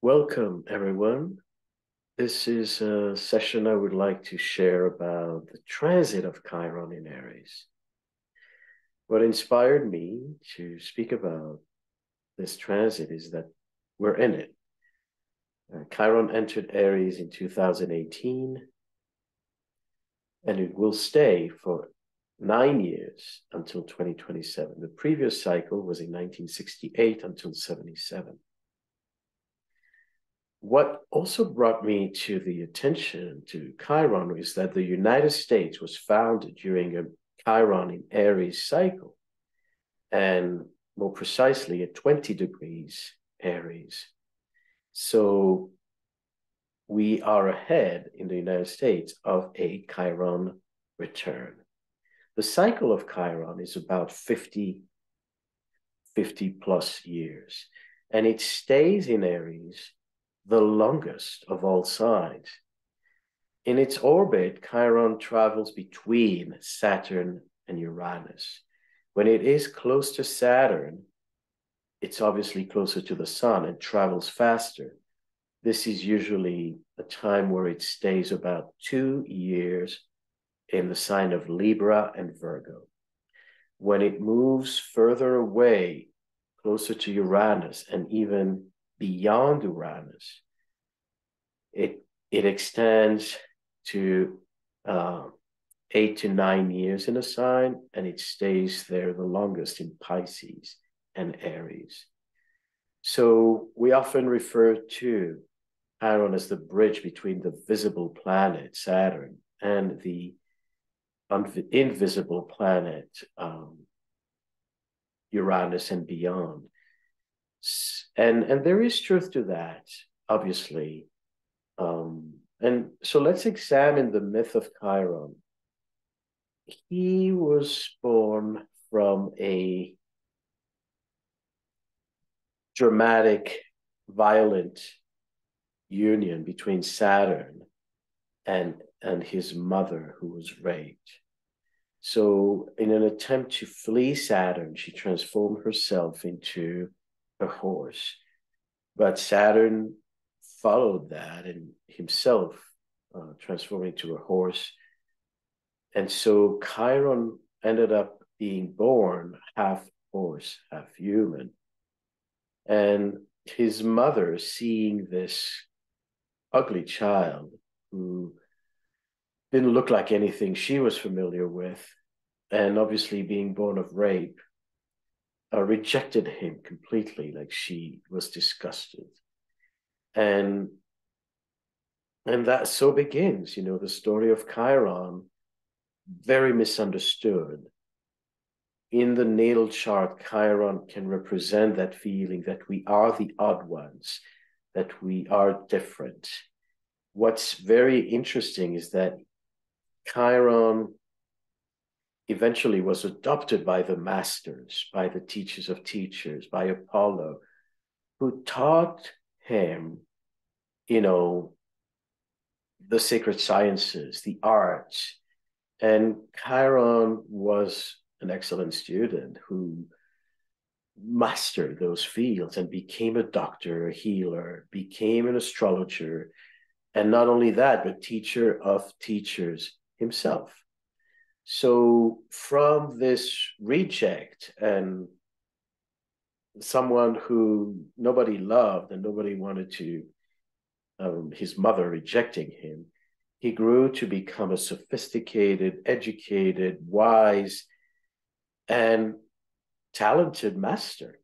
Welcome, everyone. This is a session I would like to share about the transit of Chiron in Aries. What inspired me to speak about this transit is that we're in it. Chiron entered Aries in 2018, and it will stay for 9 years until 2027. The previous cycle was in 1968 until 77. What also brought me to the attention to Chiron is that the United States was founded during a Chiron in Aries cycle, and more precisely at 20 degrees Aries. So we are ahead in the United States of a Chiron return. The cycle of Chiron is about 50 plus years, and it stays in Aries the longest of all signs. In its orbit, Chiron travels between Saturn and Uranus. When it is close to Saturn, it's obviously closer to the sun and travels faster. This is usually a time where it stays about 2 years in the sign of Libra and Virgo. When it moves further away, closer to Uranus and even beyond Uranus, it extends to 8 to 9 years in a sign, and it stays there the longest in Pisces and Aries. So we often refer to Chiron as the bridge between the visible planet, Saturn, and the invisible planet, Uranus and beyond. And there is truth to that, obviously. And so let's examine the myth of Chiron. He was born from a dramatic, violent union between Saturn and his mother, who was raped. So, in an attempt to flee Saturn, she transformed herself into a horse. But Saturn followed that and himself transformed into a horse. And so Chiron ended up being born half horse, half human. And his mother, seeing this ugly child who didn't look like anything she was familiar with, and obviously being born of rape, rejected him completely, like she was disgusted. And that so begins, the story of Chiron, very misunderstood. In the natal chart, Chiron can represent that feeling that we are the odd ones, that we are different. What's very interesting is that Chiron eventually was adopted by the masters, by the teachers of teachers, by Apollo, who taught him, the sacred sciences, the arts. And Chiron was an excellent student who mastered those fields and became a doctor, a healer, became an astrologer, and not only that, but teacher of teachers himself. So from this reject and someone who nobody loved and nobody wanted to, his mother rejecting him, he grew to become a sophisticated, educated, wise, and talented master.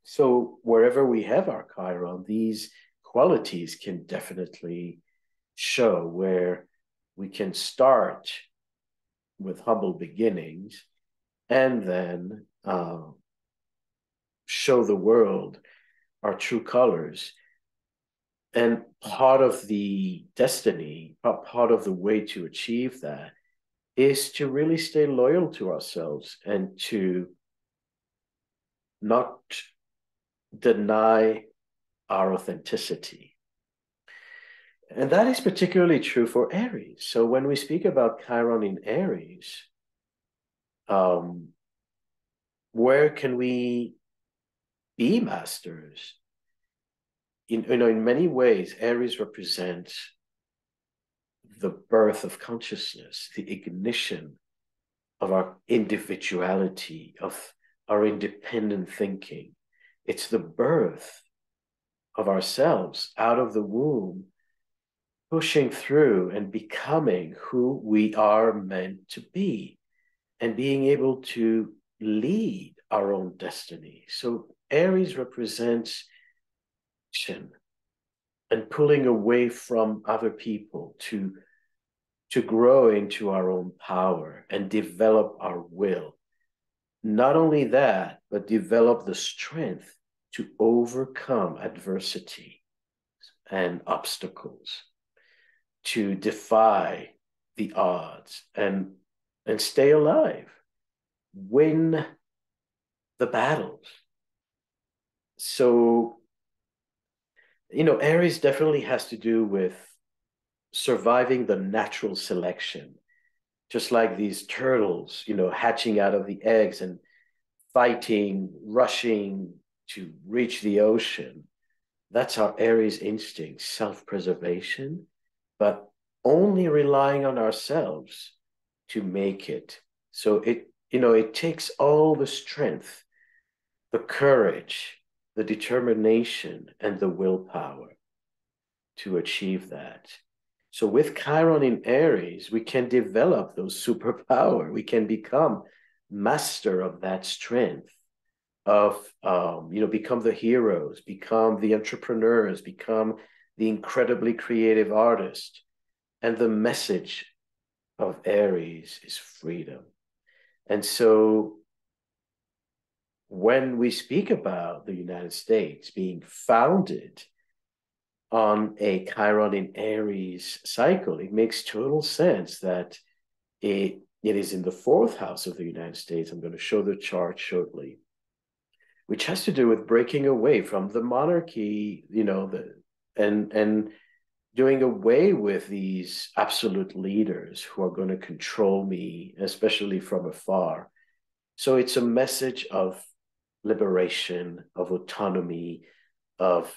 So wherever we have our Chiron, these qualities can definitely show, where we can start with humble beginnings and then show the world our true colors. And part of the destiny, part of the way to achieve that is to really stay loyal to ourselves and to not deny our authenticity. And that is particularly true for Aries. So when we speak about Chiron in Aries, where can we be masters? in many ways, Aries represents the birth of consciousness, the ignition of our individuality, of our independent thinking. It's the birth of ourselves out of the womb, pushing through and becoming who we are meant to be, and being able to lead our own destiny. So Aries represents action and pulling away from other people to grow into our own power and develop our will. Not only that, but develop the strength to overcome adversity and obstacles, to defy the odds and stay alive, win the battles. So, Aries definitely has to do with surviving the natural selection, just like these turtles, hatching out of the eggs and fighting, rushing to reach the ocean. That's our Aries instinct, self-preservation, but only relying on ourselves to make it. So it takes all the strength, the courage, the determination, and the willpower to achieve that. So with Chiron in Aries, we can develop those superpower. We can become master of that strength, of become the heroes, become the entrepreneurs, become the incredibly creative artist. And the message of Aries is freedom. And so when we speak about the United States being founded on a Chiron in Aries cycle, it makes total sense that it is in the fourth house of the United States. I'm going to show the chart shortly, which has to do with breaking away from the monarchy, and doing away with these absolute leaders who are going to control me, especially from afar. So it's a message of liberation, of autonomy, of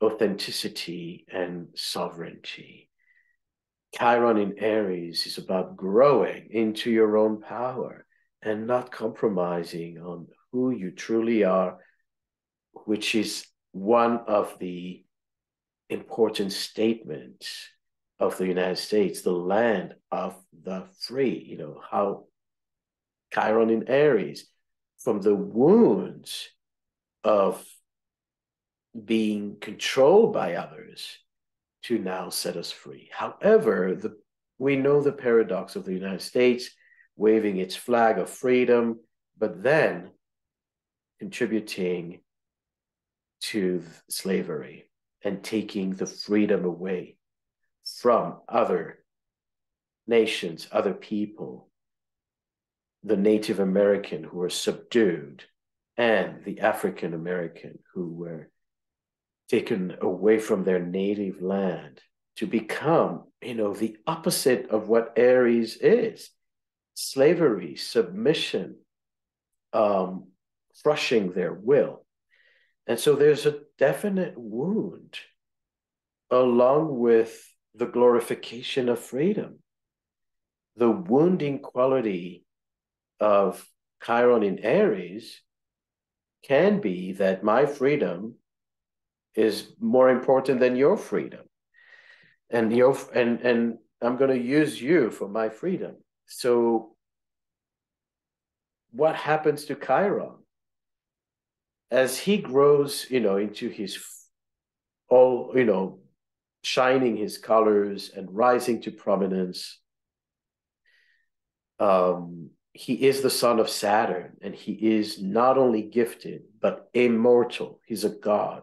authenticity and sovereignty. Chiron in Aries is about growing into your own power and not compromising on who you truly are, which is one of the important statements of the United States, the land of the free. How Chiron in Aries, from the wounds of being controlled by others, to now set us free. However, we know the paradox of the United States waving its flag of freedom, but then contributing to slavery and taking the freedom away from other nations, other people, the Native American who were subdued, and the African American who were taken away from their native land to become, the opposite of what Aries is: slavery, submission, crushing their will. And so there's a definite wound along with the glorification of freedom. The wounding quality of Chiron in Aries can be that my freedom is more important than your freedom. And I'm going to use you for my freedom. So what happens to Chiron? As he grows, into his shining his colors and rising to prominence, he is the son of Saturn, and he is not only gifted, but immortal. He's a god.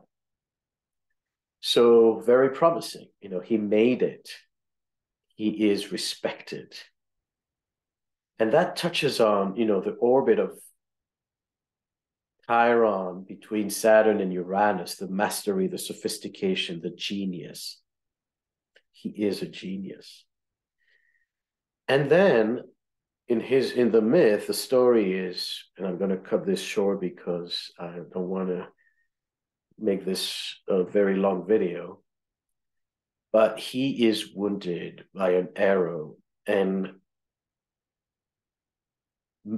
So very promising. He made it. He is respected. And that touches on, the orbit of Chiron between Saturn and Uranus, the mastery, the sophistication, the genius. He is a genius. And then in the myth, the story is, and I'm going to cut this short because I don't want to make this a very long video, but he is wounded by an arrow, and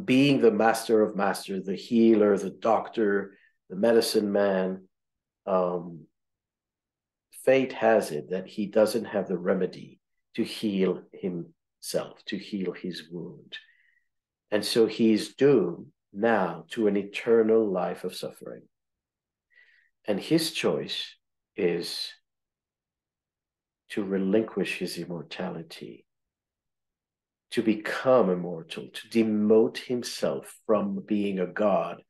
being the master of masters, the healer, the doctor, the medicine man, fate has it that he doesn't have the remedy to heal himself, to heal his wound. And so he's doomed now to an eternal life of suffering. And his choice is to relinquish his immortality, to become immortal, to demote himself from being a god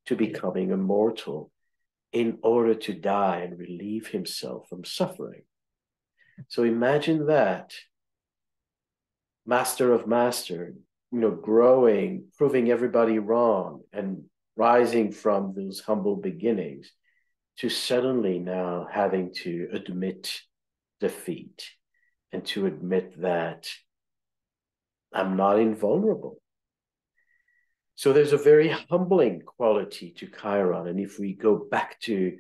to becoming immortal in order to die and relieve himself from suffering. So imagine that, master of master, growing, proving everybody wrong, and rising from those humble beginnings to suddenly now having to admit defeat and to admit that I'm not invulnerable. So there's a very humbling quality to Chiron. And if we go back to,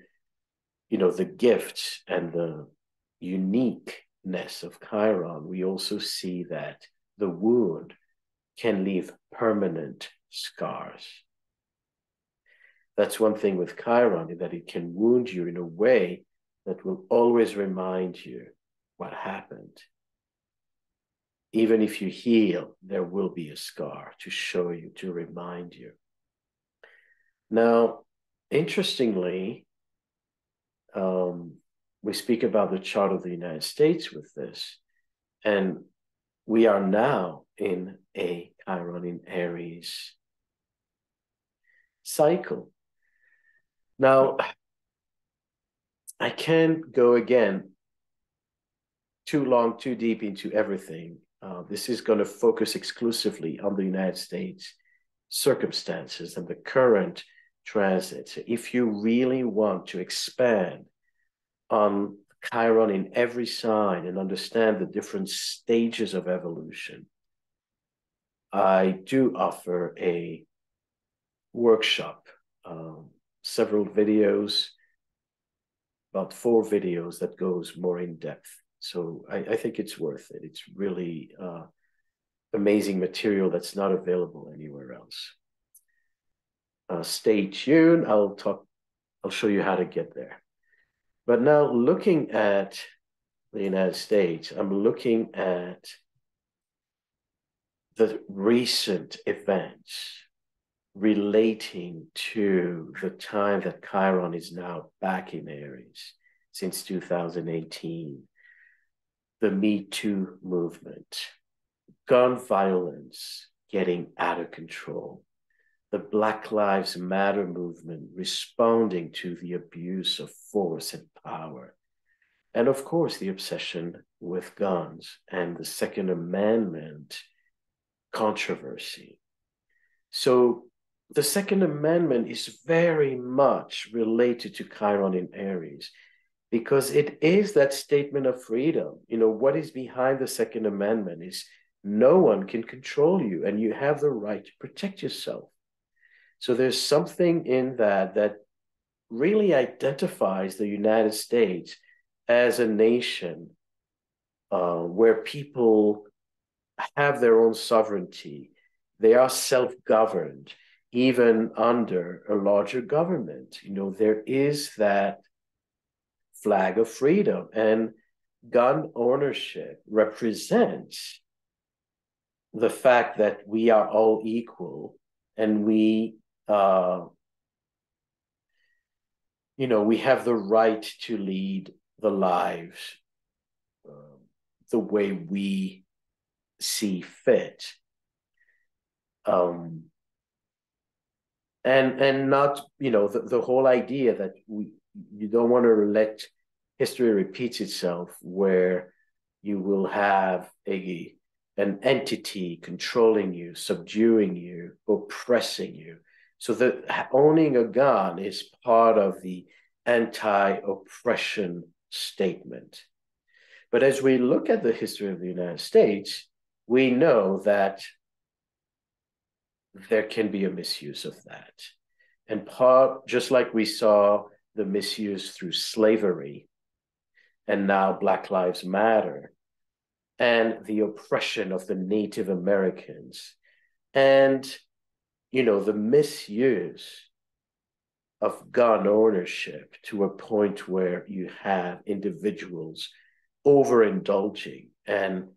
the gifts and the uniqueness of Chiron, we also see that the wound can leave permanent scars. That's one thing with Chiron, that it can wound you in a way that will always remind you what happened. Even if you heal, there will be a scar to show you, to remind you. Now, interestingly, we speak about the chart of the United States with this, and we are now in a Chiron in Aries cycle. Now, I can't go again too long, too deep into everything. This is going to focus exclusively on the United States circumstances and the current transit. If you really want to expand on Chiron in every sign and understand the different stages of evolution, I do offer a workshop, several videos, about 4 videos that goes more in depth. So I think it's worth it. It's really amazing material that's not available anywhere else. Stay tuned. I'll show you how to get there. But now, looking at the United States, I'm looking at the recent events relating to the time that Chiron is now back in Aries since 2018. The Me Too movement, gun violence getting out of control, the Black Lives Matter movement responding to the abuse of force and power, and of course the obsession with guns and the Second Amendment controversy. So the Second Amendment is very much related to Chiron in Aries, because it is that statement of freedom. What is behind the Second Amendment is no one can control you, and you have the right to protect yourself. So there's something in that really identifies the United States as a nation where people have their own sovereignty. They are self-governed, even under a larger government. There is that flag of freedom, and gun ownership represents the fact that we are all equal, and we have the right to lead the lives the way we see fit, and not the whole idea that you don't want to let history repeat itself, where you will have an entity controlling you, subduing you, oppressing you. So that owning a gun is part of the anti-oppression statement. But as we look at the history of the United States, we know that there can be a misuse of that. And just like we saw the misuse through slavery, and now Black Lives Matter, and the oppression of the Native Americans, and, the misuse of gun ownership to a point where you have individuals overindulging and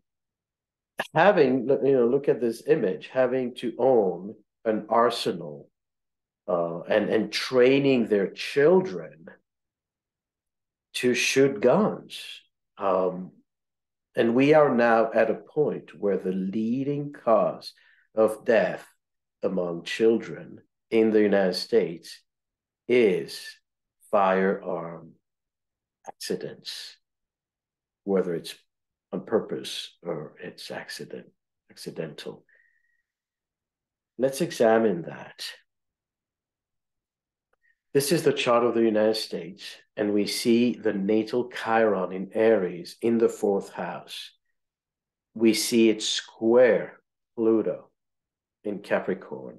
having, look at this image, having to own an arsenal and training their children to shoot guns. And we are now at a point where the leading cause of death among children in the United States is firearm accidents, whether it's on purpose or it's accidental. Let's examine that. This is the chart of the United States, and we see the natal Chiron in Aries in the 4th house. We see it square Pluto in Capricorn.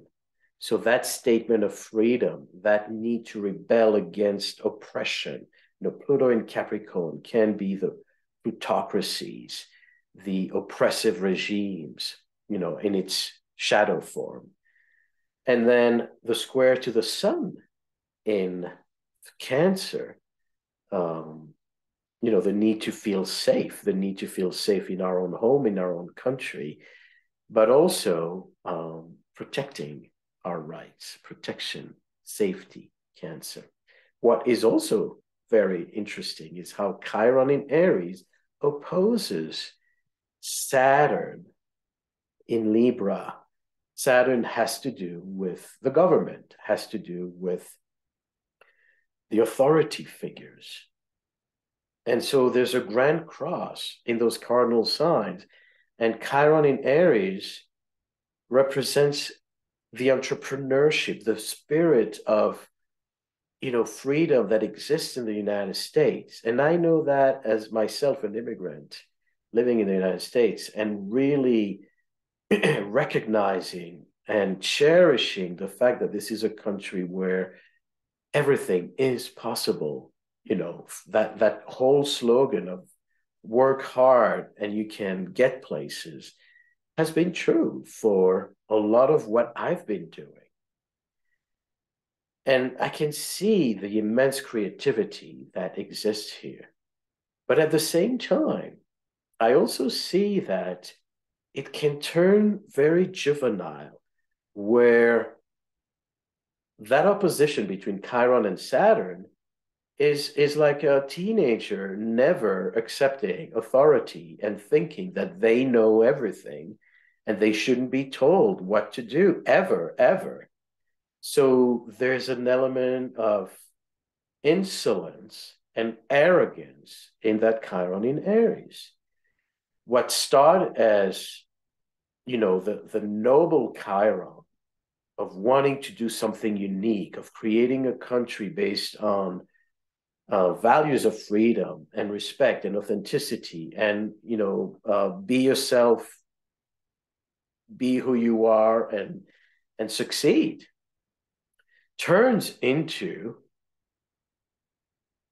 So that statement of freedom, that need to rebel against oppression, Pluto in Capricorn can be the plutocracies, the oppressive regimes, in its shadow form. And then the square to the sun in Cancer, the need to feel safe, in our own home, in our own country, but also protecting our rights, protection, safety, Cancer. What is also very interesting is how Chiron in Aries opposes Saturn in Libra. Saturn has to do with the government, has to do with the authority figures. And so there's a grand cross in those cardinal signs. And Chiron in Aries represents the entrepreneurship, the spirit of, freedom that exists in the United States. And I know that as myself, an immigrant living in the United States, and really recognizing and cherishing the fact that this is a country where everything is possible. That whole slogan of work hard and you can get places has been true for a lot of what I've been doing. And I can see the immense creativity that exists here. But at the same time, I also see that it can turn very juvenile, where that opposition between Chiron and Saturn is like a teenager never accepting authority and thinking that they know everything and they shouldn't be told what to do ever. So there's an element of insolence and arrogance in that Chiron in Aries. What started as, the noble Chiron of wanting to do something unique, of creating a country based on values of freedom and respect and authenticity, and be yourself, be who you are, and succeed, turns into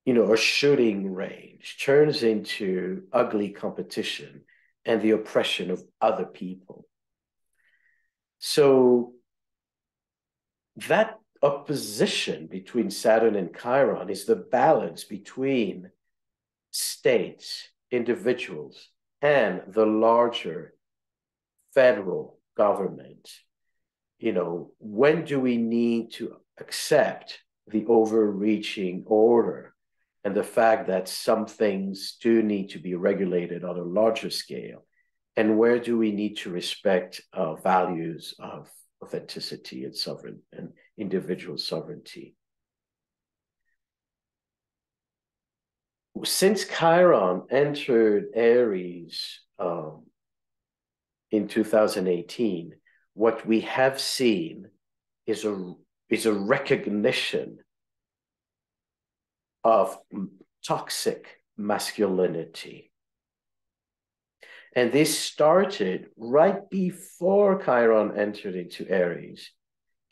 a shooting range, turns into ugly competition and the oppression of other people. So that opposition between Saturn and Chiron is the balance between states, individuals, and the larger federal government. When do we need to accept the overreaching order and the fact that some things do need to be regulated on a larger scale? And where do we need to respect values of authenticity and sovereign and individual sovereignty? Since Chiron entered Aries in 2018, what we have seen is a recognition of toxic masculinity. And this started right before Chiron entered into Aries.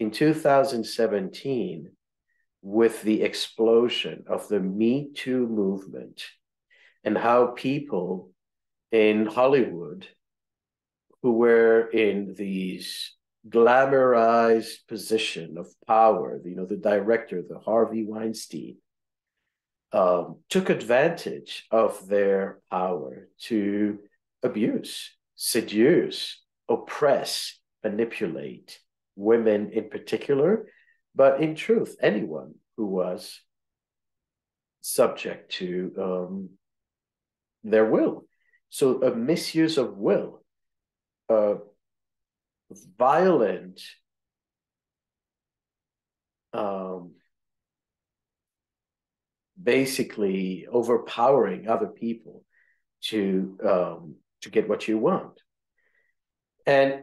In 2017, with the explosion of the Me Too movement and how people in Hollywood who were in these glamorized position of power, the director, the Harvey Weinstein, took advantage of their power to abuse, seduce, oppress, manipulate women in particular, but in truth, anyone who was subject to their will. So a misuse of will, violent basically overpowering other people to get what you want. And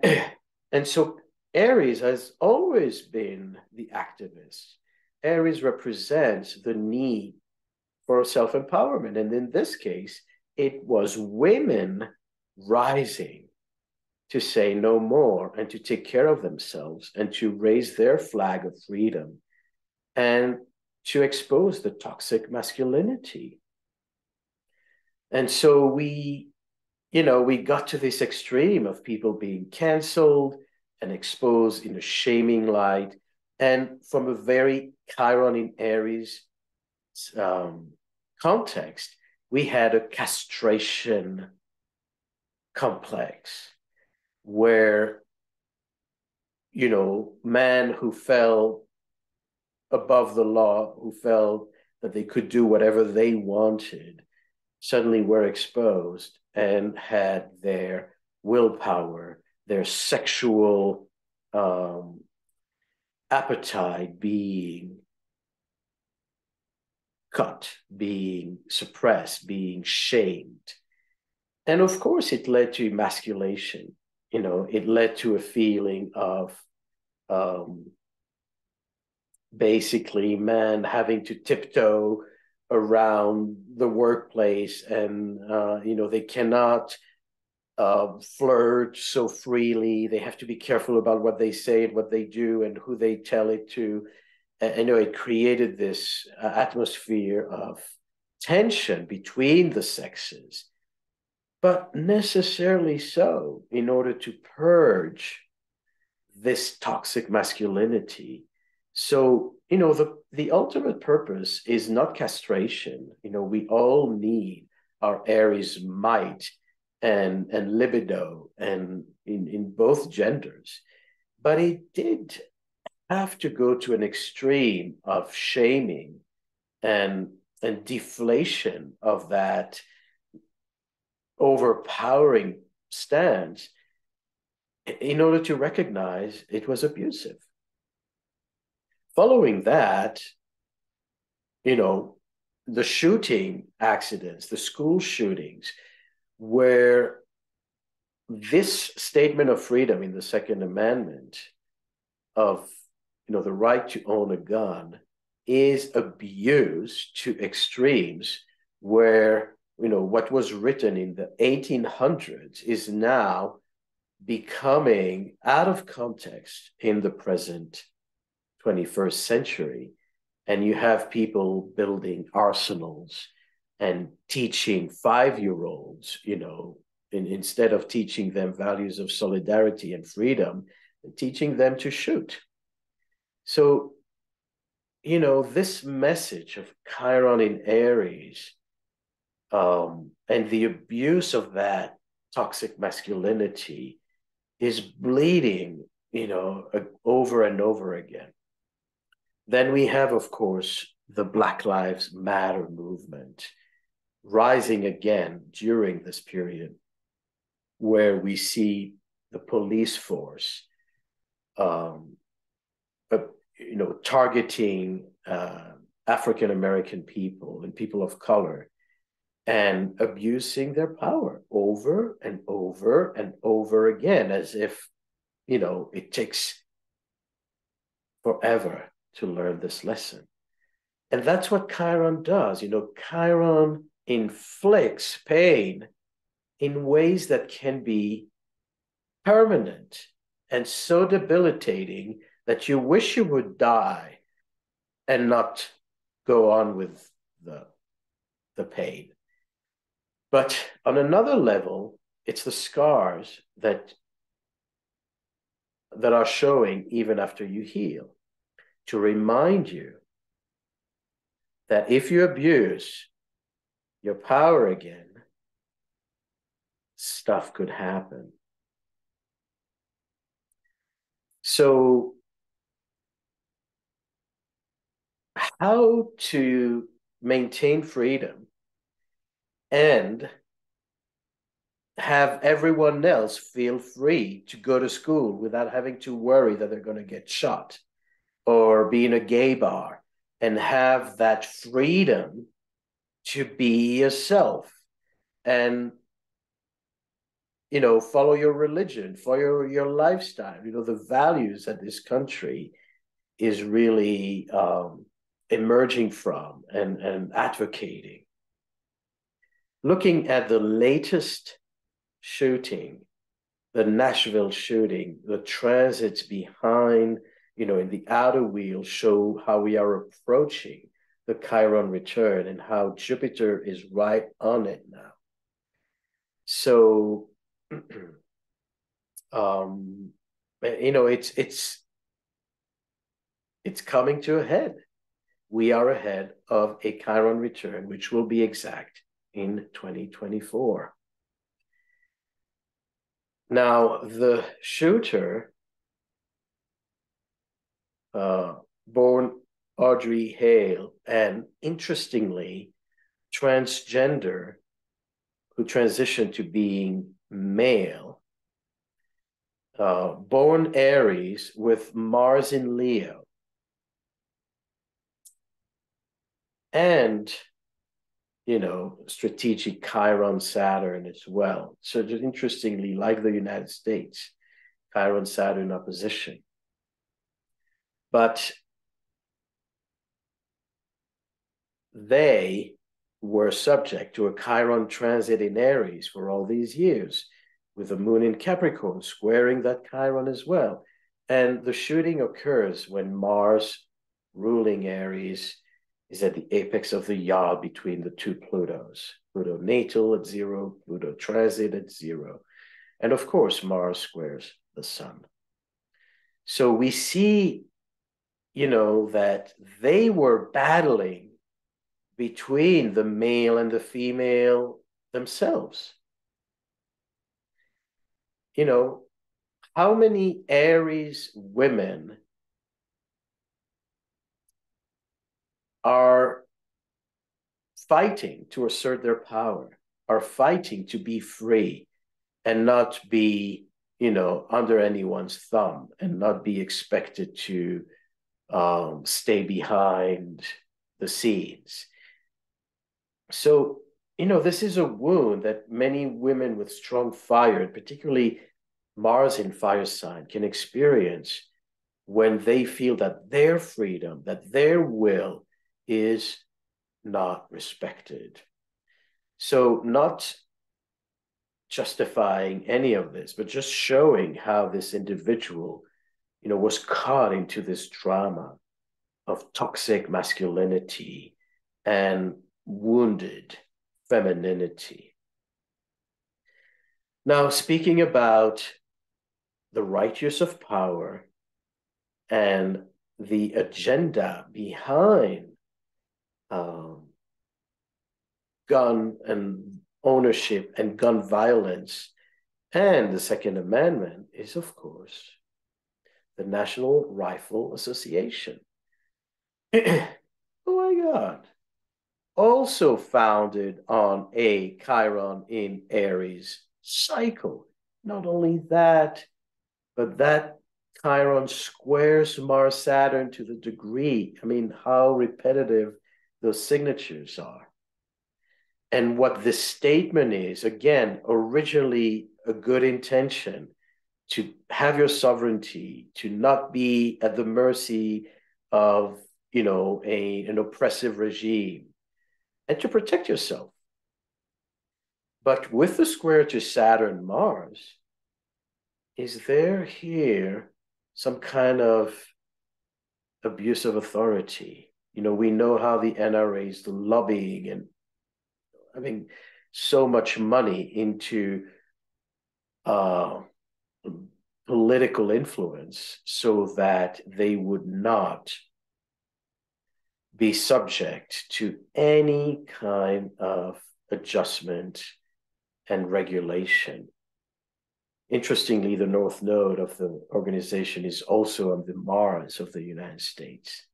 and so Aries has always been the activist. Aries represents the need for self-empowerment. And in this case, it was women rising to say no more and to take care of themselves and to raise their flag of freedom and to expose the toxic masculinity. And so we got to this extreme of people being canceled and exposed in a shaming light. And from a very Chiron in Aries context, we had a castration complex where, men who fell above the law, who felt that they could do whatever they wanted, suddenly were exposed and had their willpower, their sexual appetite being cut, being suppressed, being shamed. And of course, it led to emasculation. It led to a feeling of basically men having to tiptoe around the workplace, and they cannot flirt so freely. They have to be careful about what they say and what they do and who they tell it to. And it created this atmosphere of tension between the sexes, but necessarily so in order to purge this toxic masculinity. So, the ultimate purpose is not castration. We all need our Aries might and libido and in both genders. But it did have to go to an extreme of shaming and deflation of that overpowering stance in order to recognize it was abusive. Following that, the shooting accidents, the school shootings, where this statement of freedom in the Second Amendment of, the right to own a gun is abused to extremes where, what was written in the 1800s is now becoming out of context in the present 21st century. And you have people building arsenals and teaching 5-year-olds, instead of teaching them values of solidarity and freedom, teaching them to shoot. So, this message of Chiron in Aries and the abuse of that toxic masculinity is bleeding, over and over again. Then we have, of course, the Black Lives Matter movement rising again during this period, where we see the police force, targeting African American people and people of color and abusing their power over and over and over again, as if, it takes forever to learn this lesson. And that's what Chiron does. Chiron inflicts pain in ways that can be permanent and so debilitating that you wish you would die and not go on with the pain. But on another level, it's the scars that are showing even after you heal, to remind you that if you abuse your power again, stuff could happen. So, how to maintain freedom and have everyone else feel free to go to school without having to worry that they're going to get shot, or be in a gay bar and have that freedom to be yourself and, you know, follow your religion, follow your lifestyle, you know, the values that this country is really emerging from and advocating. Looking at the latest shooting, the Nashville shooting, the transits behind, you know, in the outer wheel show how we are approaching the Chiron return and how Jupiter is right on it now. So, you know, it's coming to a head. We are ahead of a Chiron return, which will be exact in 2024. Now, the shooter, born Audrey Hale, and interestingly, transgender, who transitioned to being male, born Aries with Mars in Leo. And, you know, strategic Chiron Saturn as well. So just interestingly, like the United States, Chiron Saturn opposition. But they were subject to a Chiron transit in Aries for all these years, with the moon in Capricorn squaring that Chiron as well. And the shooting occurs when Mars, ruling Aries, is at the apex of the yaw between the two Plutos. Pluto natal at 0, Pluto transit at 0. And of course, Mars squares the sun. So we see, you know, that they were battling between the male and the female themselves. You know, how many Aries women are fighting to assert their power, are fighting to be free and not be, you know, under anyone's thumb and not be expected to stay behind the scenes. So, you know, this is a wound that many women with strong fire, particularly Mars in fire sign, can experience when they feel that their freedom, that their will is not respected. So, not justifying any of this, but just showing how this individual, you know, was caught into this drama of toxic masculinity and wounded femininity. Now, speaking about the right use of power and the agenda behind gun and ownership and gun violence and the Second Amendment is, of course, the National Rifle Association. Oh my God. Also founded on a Chiron in Aries cycle. Not only that, but that Chiron squares Mars Saturn to the degree, I mean, how repetitive those signatures are. And what this statement is, again, originally a good intention to have your sovereignty, to not be at the mercy of, you know, an oppressive regime, and to protect yourself. But with the square to Saturn, Mars, is there here some kind of abuse of authority? We know how the NRA is lobbying and having so much money into uh, political influence so that they would not be subject to any kind of adjustment and regulation. Interestingly, the North Node of the organization is also on the Mars of the United States.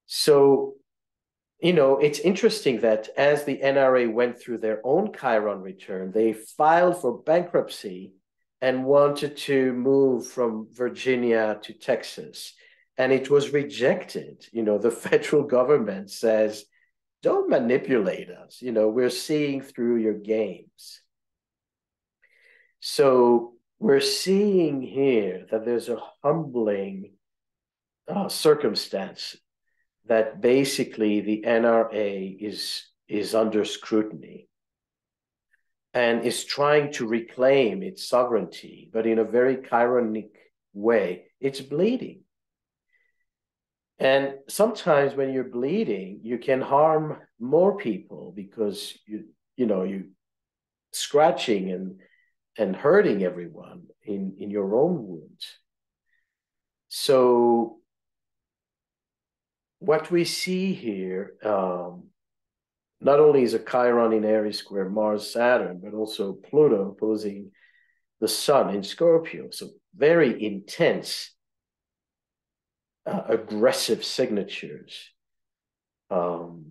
So, it's interesting that as the NRA went through their own Chiron return, they filed for bankruptcy and wanted to move from Virginia to Texas. And it was rejected. The federal government says, don't manipulate us. We're seeing through your games. So we're seeing here that there's a humbling circumstance that basically the NRA is under scrutiny and is trying to reclaim its sovereignty, but in a very chironic way, it's bleeding. And sometimes when you're bleeding, you can harm more people because you scratching and hurting everyone in your own wounds. So what we see here, not only is a Chiron in Aries square Mars Saturn, but also Pluto opposing the Sun in Scorpio. So very intense, aggressive signatures. And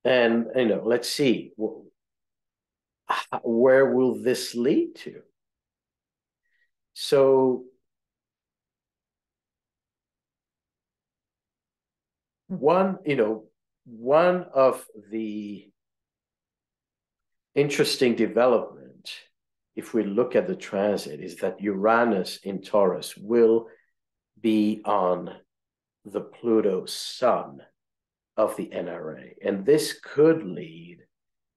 let's see, where will this lead to? So one of the interesting development, if we look at the transit, is that Uranus in Taurus will be on the Pluto Sun of the NRA. And this could lead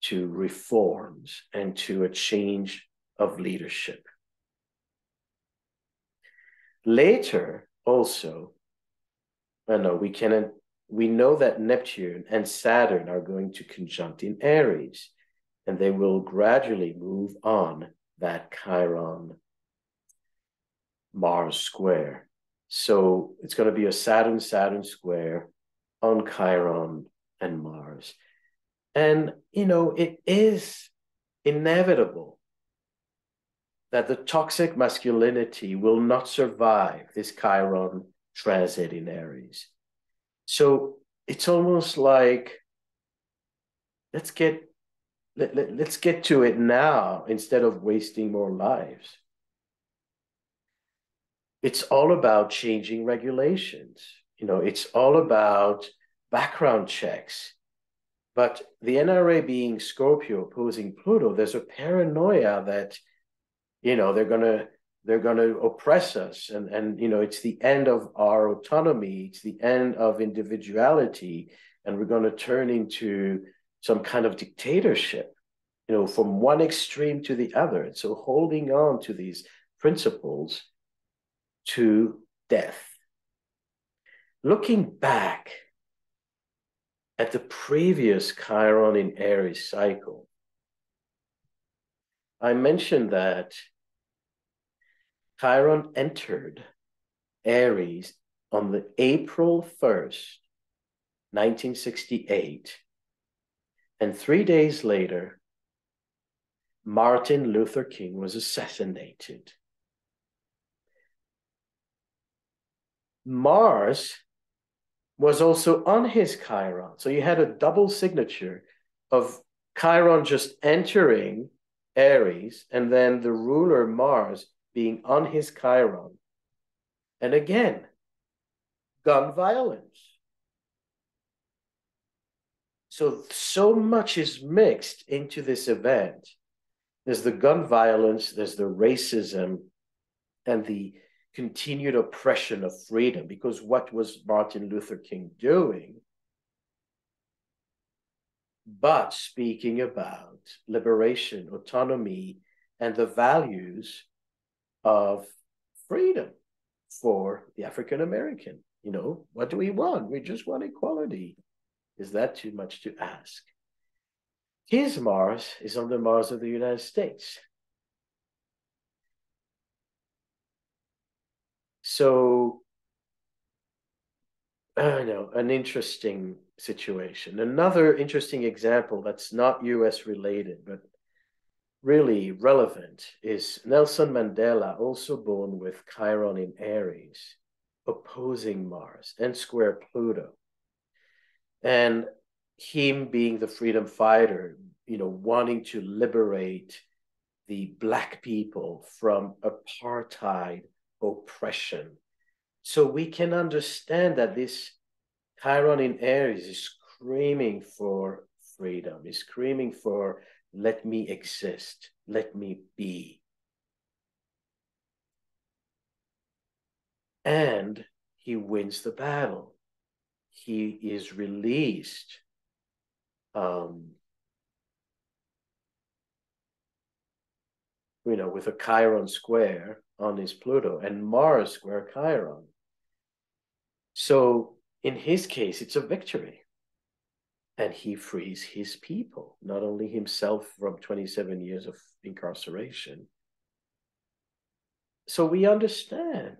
to reforms and to a change of leadership. Later, also, we know that Neptune and Saturn are going to conjunct in Aries, and they will gradually move on that Chiron Mars square. So it's going to be a Saturn square on Chiron and Mars. And, it is inevitable that the toxic masculinity will not survive this Chiron transit in Aries. So it's almost like, let's get to it now instead of wasting more lives. It's all about changing regulations. It's all about background checks. But the NRA being Scorpio opposing Pluto, there's a paranoia that, they're gonna oppress us, and it's the end of our autonomy, it's the end of individuality, and we're going to turn into some kind of dictatorship, from one extreme to the other. And so holding on to these principles to death. Looking back at the previous Chiron in Aries cycle, I mentioned that Chiron entered Aries on the April 1st, 1968, and 3 days later, Martin Luther King was assassinated. Mars was also on his Chiron. So you had a double signature of Chiron just entering Aries and then the ruler Mars being on his Chiron. And again, gun violence. So much is mixed into this event. There's the gun violence, there's the racism, and the continued oppression of freedom. Because what was Martin Luther King doing? But speaking about liberation, autonomy, and the values of freedom for the African American. What do we want? We just want equality. Is that too much to ask? His Mars is on the Mars of the United States. So, I know, an interesting situation. Another interesting example that's not US related, but really relevant is Nelson Mandela, also born with Chiron in Aries, opposing Mars and square Pluto. And him being the freedom fighter, wanting to liberate the Black people from apartheid oppression. So we can understand that this Chiron in Aries is screaming for freedom, is screaming for let me exist, let me be. And he wins the battle. He is released. With a Chiron square on his Pluto and Mars square Chiron. So in his case, it's a victory. And he frees his people, not only himself from 27 years of incarceration. So we understand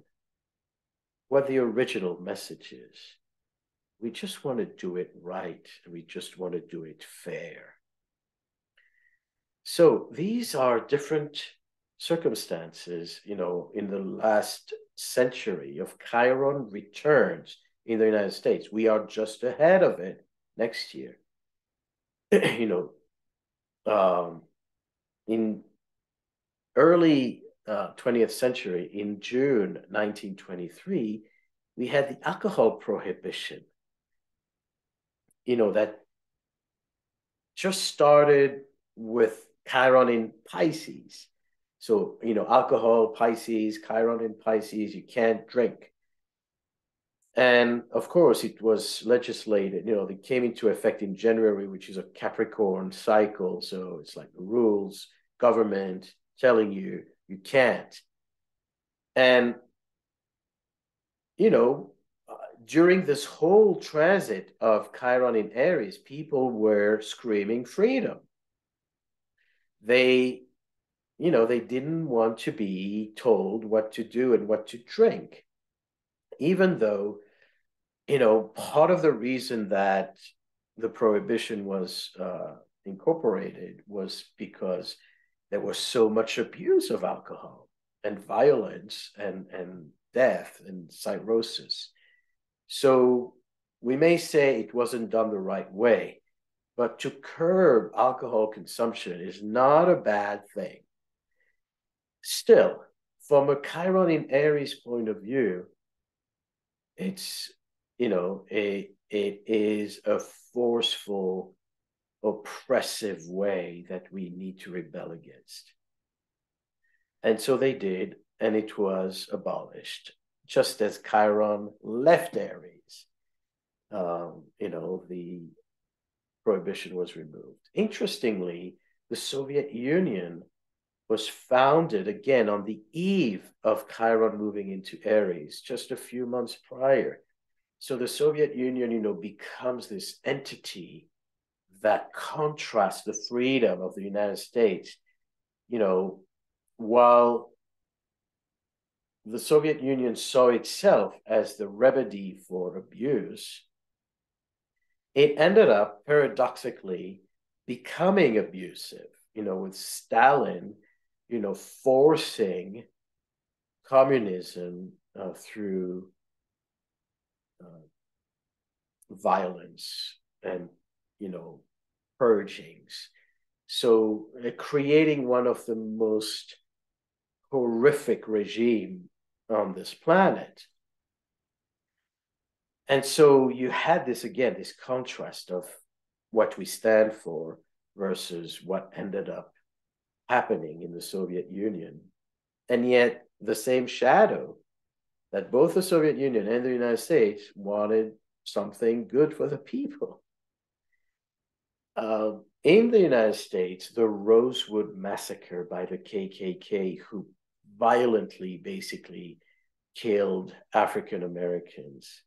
what the original message is. We just want to do it right. We just want to do it fair. So these are different circumstances, in the last century of Chiron returns in the United States. We are just ahead of it next year. In early 20th century, in June 1923, we had the alcohol prohibition, that just started with Chiron in Pisces. So, alcohol, Pisces, Chiron in Pisces, you can't drink. And of course, it was legislated, it came into effect in January, which is a Capricorn cycle. So it's like the rules, government telling you can't. And, during this whole transit of Chiron in Aries, people were screaming freedom. They didn't want to be told what to do and what to drink, even though, part of the reason that the prohibition was incorporated was because there was so much abuse of alcohol and violence and death and cirrhosis. So we may say it wasn't done the right way, but to curb alcohol consumption is not a bad thing. Still, from a Chiron in Aries point of view, it's, it is a forceful, oppressive way that we need to rebel against. And so they did, and it was abolished, just as Chiron left Aries. The prohibition was removed. Interestingly, the Soviet Union was founded again on the eve of Chiron moving into Aries, just a few months prior. So the Soviet Union, becomes this entity that contrasts the freedom of the United States. While the Soviet Union saw itself as the remedy for abuse, it ended up paradoxically becoming abusive, with Stalin, forcing communism through violence and, purgings. So creating one of the most horrific regime on this planet. And so you had this contrast of what we stand for versus what ended up happening in the Soviet Union. And yet the same shadow that both the Soviet Union and the United States wanted something good for the people. In the United States, the Rosewood Massacre by the KKK, who violently basically killed African Americans,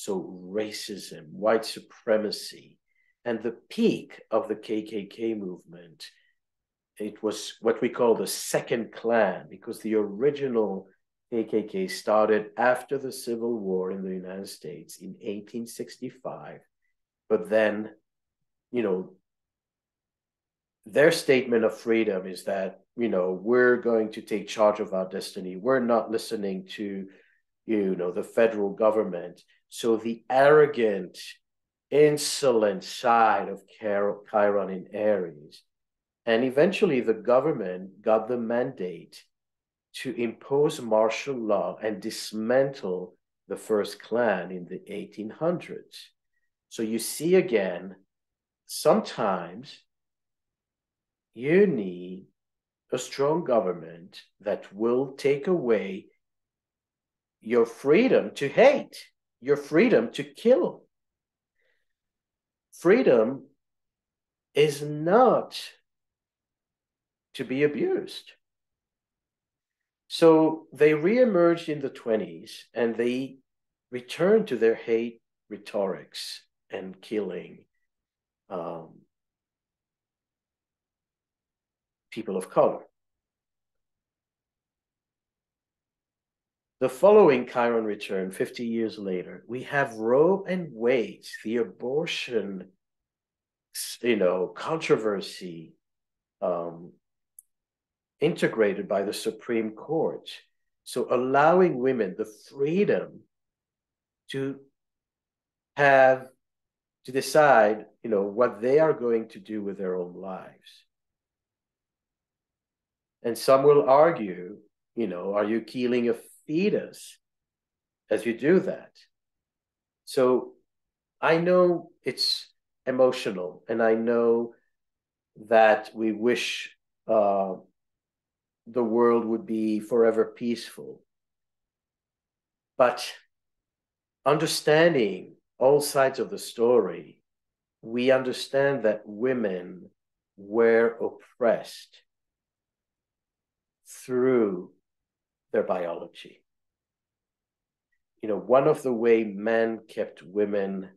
So racism, white supremacy, and the peak of the KKK movement, it was what we call the second Klan, because the original KKK started after the Civil War in the United States in 1865. But then, their statement of freedom is that, we're going to take charge of our destiny. We're not listening to, the federal government. So the arrogant, insolent side of Chiron in Aries. And eventually the government got the mandate to impose martial law and dismantle the first Klan in the 1800s. So you see again, sometimes you need a strong government that will take away your freedom to hate, your freedom to kill. Freedom is not to be abused. So they reemerged in the 20s and they returned to their hate rhetorics and killing people of color. The following Chiron return, 50 years later, we have Roe and Wade, the abortion, controversy, integrated by the Supreme Court. So allowing women the freedom to decide, what they are going to do with their own lives. And some will argue, are you killing a fetus as you do that? So I know it's emotional, and I know that we wish the world would be forever peaceful. But understanding all sides of the story, we understand that women were oppressed through their biology. One of the way men kept women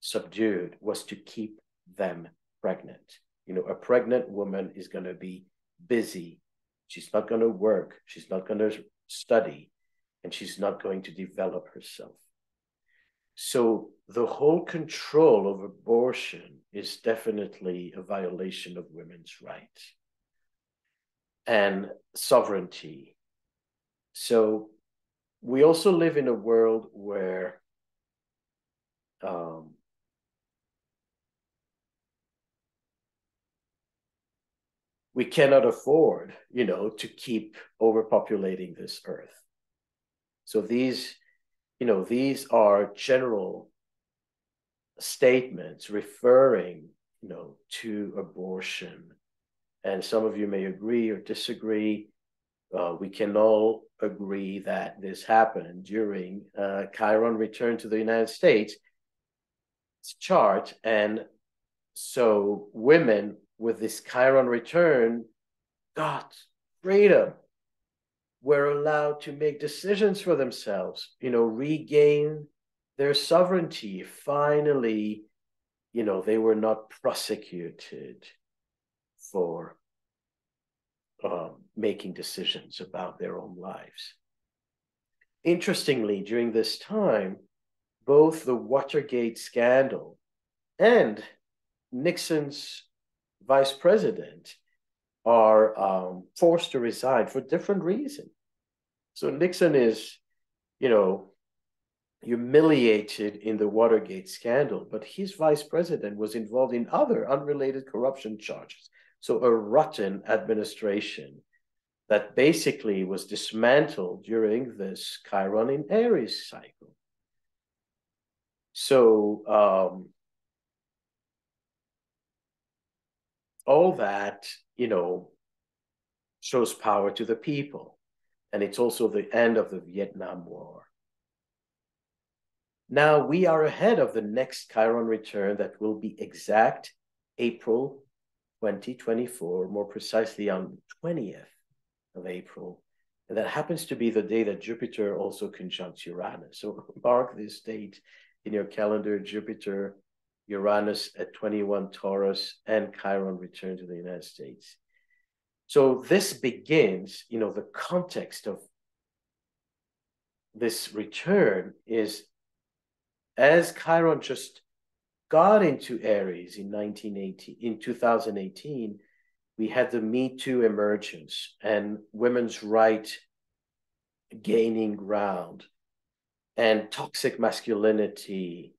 subdued was to keep them pregnant. A pregnant woman is going to be busy. She's not going to work. She's not going to study, and she's not going to develop herself. So the whole control of abortion is definitely a violation of women's rights and sovereignty. So we also live in a world where we cannot afford, to keep overpopulating this earth. So these are general statements referring, to abortion. And some of you may agree or disagree. We can all agree that this happened during Chiron return to the United States chart. And so women with this Chiron return got freedom, were allowed to make decisions for themselves, regain their sovereignty. Finally, they were not prosecuted for making decisions about their own lives. Interestingly, during this time, both the Watergate scandal and Nixon's vice president are forced to resign for different reasons. So Nixon is, humiliated in the Watergate scandal, but his vice president was involved in other unrelated corruption charges. So a rotten administration that basically was dismantled during this Chiron in Aries cycle. So all that, shows power to the people. And it's also the end of the Vietnam War. Now we are ahead of the next Chiron return that will be exact April 2024, more precisely on the 20th of April. And that happens to be the day that Jupiter also conjuncts Uranus. So mark this date in your calendar, Jupiter, Uranus at 21 Taurus, and Chiron return to the United States. So this begins, the context of this return is as Chiron just got into Aries in 2018, we had the Me Too emergence and women's rights gaining ground and toxic masculinity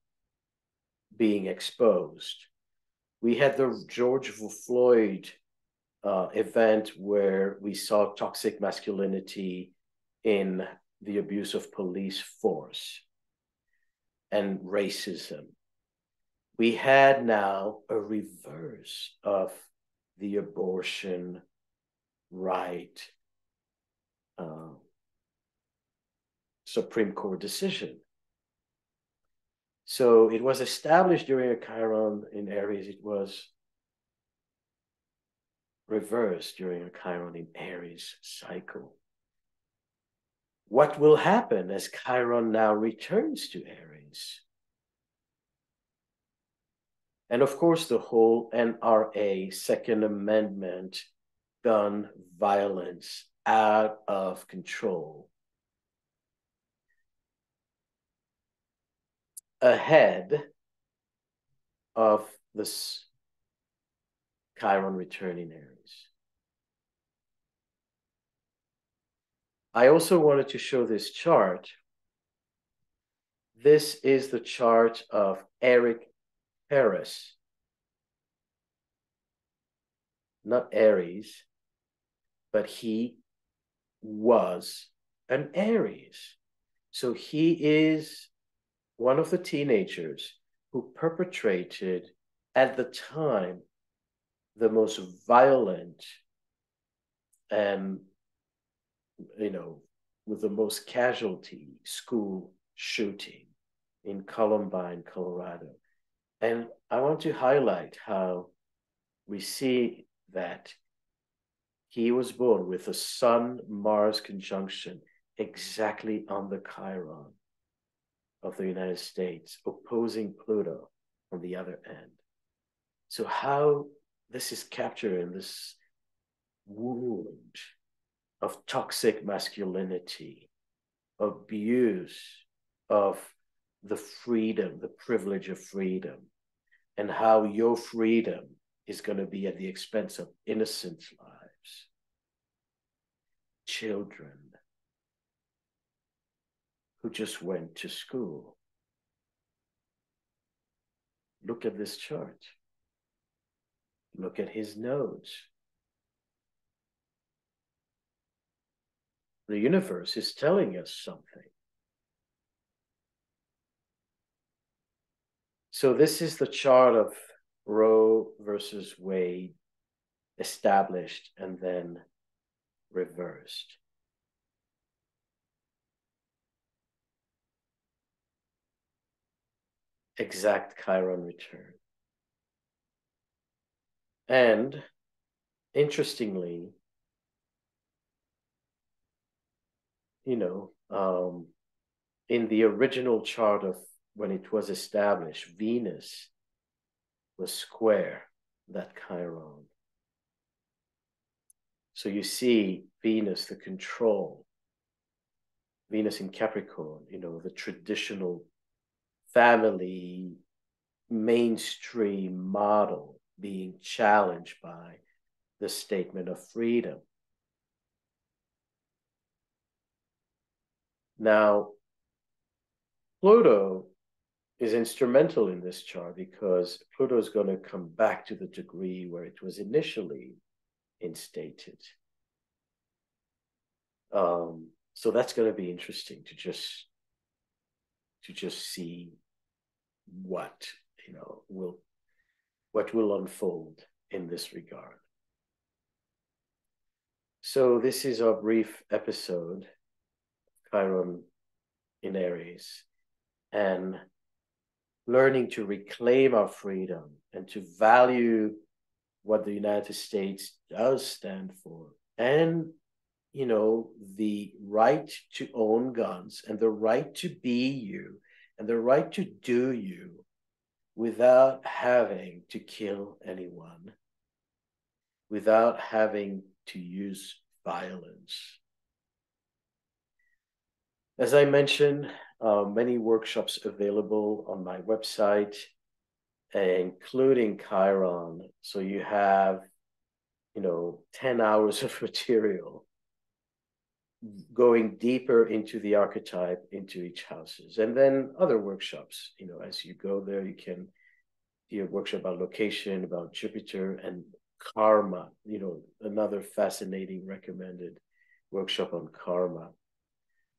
being exposed. We had the George Floyd event where we saw toxic masculinity in the abuse of police force and racism. We had now a reverse of the abortion right Supreme Court decision. So it was established during a Chiron in Aries. It was reversed during a Chiron in Aries cycle. What will happen as Chiron now returns to Aries? And of course, the whole NRA, Second Amendment, gun violence out of control. Ahead of this Chiron return in Aries. I also wanted to show this chart. This is the chart of Eric Harris, not Aries, but he was an Aries. So he is one of the teenagers who perpetrated at the time the most violent and, with the most casualty school shooting in Columbine, Colorado. And I want to highlight how we see that he was born with a Sun-Mars conjunction exactly on the Chiron of the United States, opposing Pluto on the other end. So how this is captured in this wound of toxic masculinity, abuse of the freedom, the privilege of freedom, and how your freedom is going to be at the expense of innocent lives, children who just went to school. Look at this chart. Look at his nodes. The universe is telling us something. So this is the chart of Roe versus Wade, established and then reversed. Exact Chiron return. And interestingly, in the original chart of when it was established, Venus was square that Chiron. So you see Venus, the control, Venus in Capricorn, the traditional family mainstream model being challenged by the statement of freedom. Now, Pluto is instrumental in this chart because Pluto is going to come back to the degree where it was initially instated. So that's going to be interesting to just see what will unfold in this regard. So this is our brief episode, Chiron in Aries, and learning to reclaim our freedom and to value what the United States does stand for, and the right to own guns and the right to be you and the right to do you without having to kill anyone, without having to use violence. As I mentioned, many workshops available on my website, including Chiron. So you have, 10 hours of material going deeper into the archetype, into each houses. And then other workshops, as you go there, you can do a workshop about location, about Jupiter and karma, another fascinating recommended workshop on karma.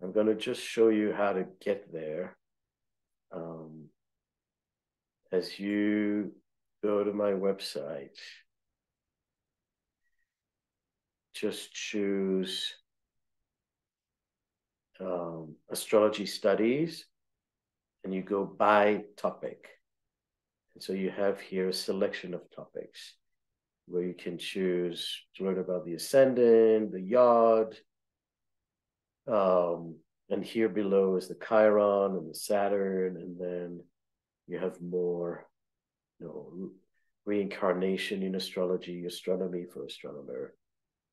I'm going to just show you how to get there. As you go to my website, just choose astrology studies, and you go by topic. And so you have here a selection of topics where you can choose to learn about the ascendant, the yod, and here below is the Chiron and the Saturn, and then you have more, reincarnation in astrology, astronomy for astronomer,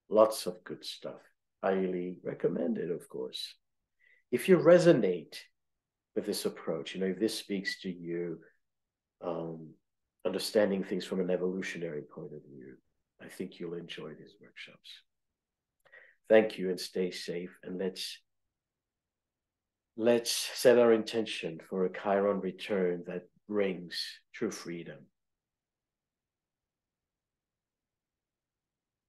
lots of good stuff. Highly recommended, of course. If you resonate with this approach, if this speaks to you, understanding things from an evolutionary point of view, I think you'll enjoy these workshops. Thank you, and stay safe. And let's set our intention for a Chiron return that brings true freedom.